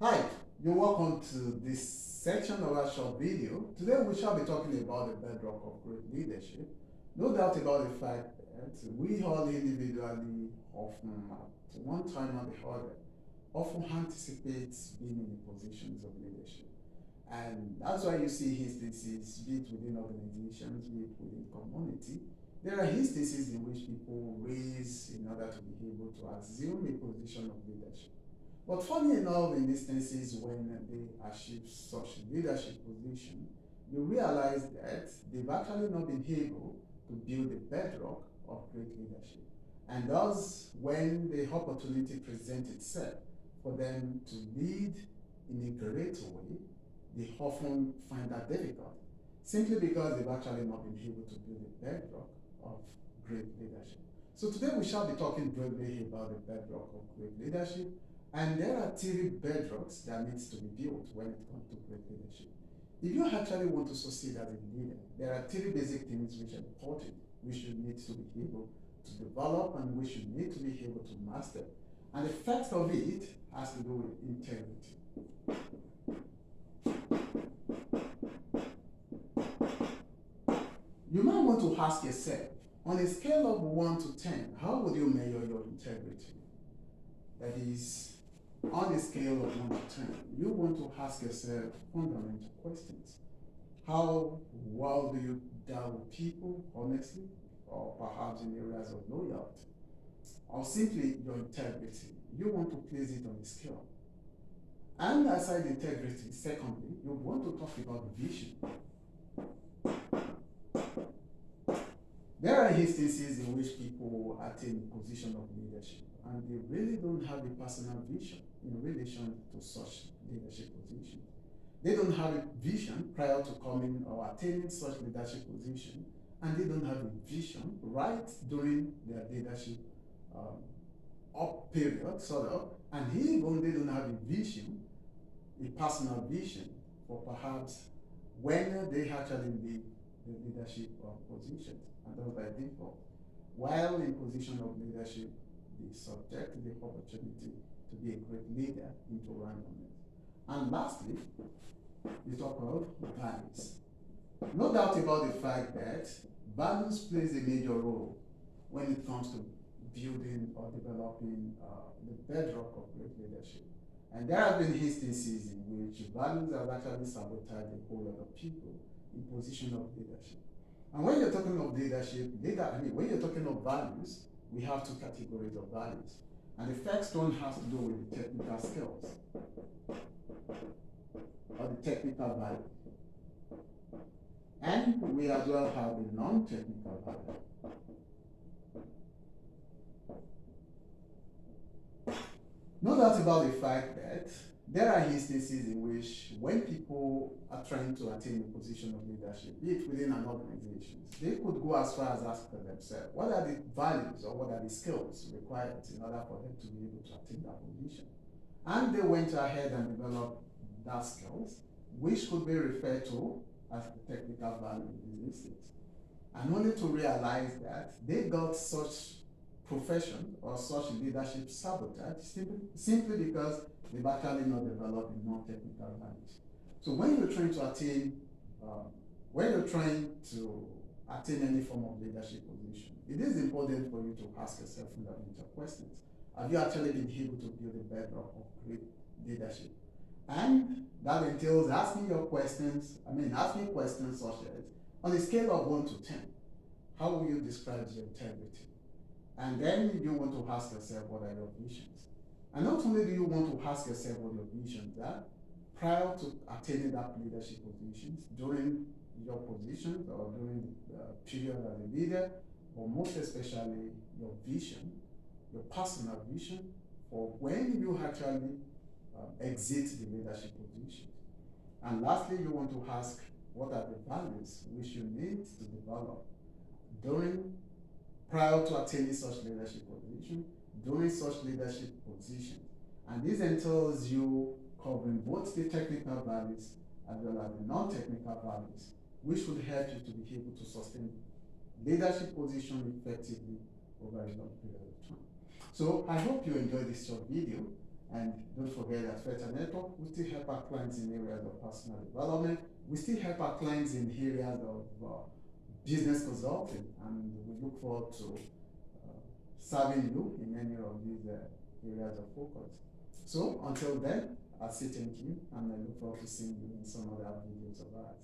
Hi, you're welcome to this section of our short video. Today we shall be talking about the bedrock of great leadership. No doubt about the fact that we all individually, often at one time or the other, often anticipate being in positions of leadership. And that's why you see instances, be it within organizations, be it within community. There are instances in which people raise in order to be able to assume a position of leadership. But funny enough, in instances when they achieve such leadership position, you realize that they've actually not been able to build the bedrock of great leadership. And thus, when the opportunity presents itself for them to lead in a great way, they often find that difficult, simply because they've actually not been able to build the bedrock of great leadership. So today we shall be talking broadly about the bedrock of great leadership, and there are three bedrocks that needs to be built when it comes to great leadership. If you actually want to succeed as a leader, there are three basic things which are important, which you need to be able to develop and which you need to be able to master. And the first of it has to do with integrity. You might want to ask yourself, on a scale of 1 to 10, how would you measure your integrity? That is, on a scale of 1 to 10, you want to ask yourself fundamental questions. How well do you deal with people honestly, or perhaps in areas of loyalty? Or simply your integrity. You want to place it on a scale. And aside integrity, secondly, you want to talk about vision. There are instances in which people attain a position of leadership and they really don't have a personal vision in relation to such leadership position. They don't have a vision prior to coming or attaining such leadership position, and they don't have a vision right during their leadership um, up period, sort of, and even they don't have a vision, a personal vision for perhaps when they actually lead the leadership positions, and those by default. While in position of leadership, they subject the opportunity to be a great leader into randomness. And lastly, we talk about values. No doubt about the fact that values plays a major role when it comes to building or developing the bedrock of great leadership. And there have been instances in which values have actually sabotaged a whole lot of people in position of leadership. And when you're talking of leadership, when you're talking of values, we have two categories of values. And the first one has to do with the technical skills or the technical value. And we as well have the non-technical value. No doubt about the fact that there are instances in which when people are trying to attain a position of leadership, be it within an organization, they could go as far as asking themselves, what are the values or what are the skills required in order for them to be able to attain that position? And they went ahead and developed that skills, which could be referred to as the technical value in this instance. And only to realize that they got such profession or such leadership sabotage simply because they've actually not developed the non-technical values. So when you're trying to attain, when you're trying to attain any form of leadership position, it is important for you to ask yourself fundamental questions. Have you actually been able to build a bedrock of great leadership? And that entails asking asking questions such as, on a scale of 1 to 10, how will you describe your integrity? And then you want to ask yourself, what are your visions? And not only do you want to ask yourself what your visions are, prior to attaining that leadership positions, during your position or during the period as a leader, or most especially your vision, your personal vision for when you actually exit the leadership position. And lastly, you want to ask, what are the values which you need to develop during prior to attaining such leadership position, during such leadership position. And this entails you covering both the technical values as well as the non-technical values, which will help you to be able to sustain leadership position effectively over a long period of time. So I hope you enjoyed this short video. And don't forget that Feta Network, we still help our clients in areas of personal development. We still help our clients in areas of business consulting, and we look forward to serving you in any of these areas of focus. So until then, I say thank you, and I look forward to seeing you in some other videos of ours.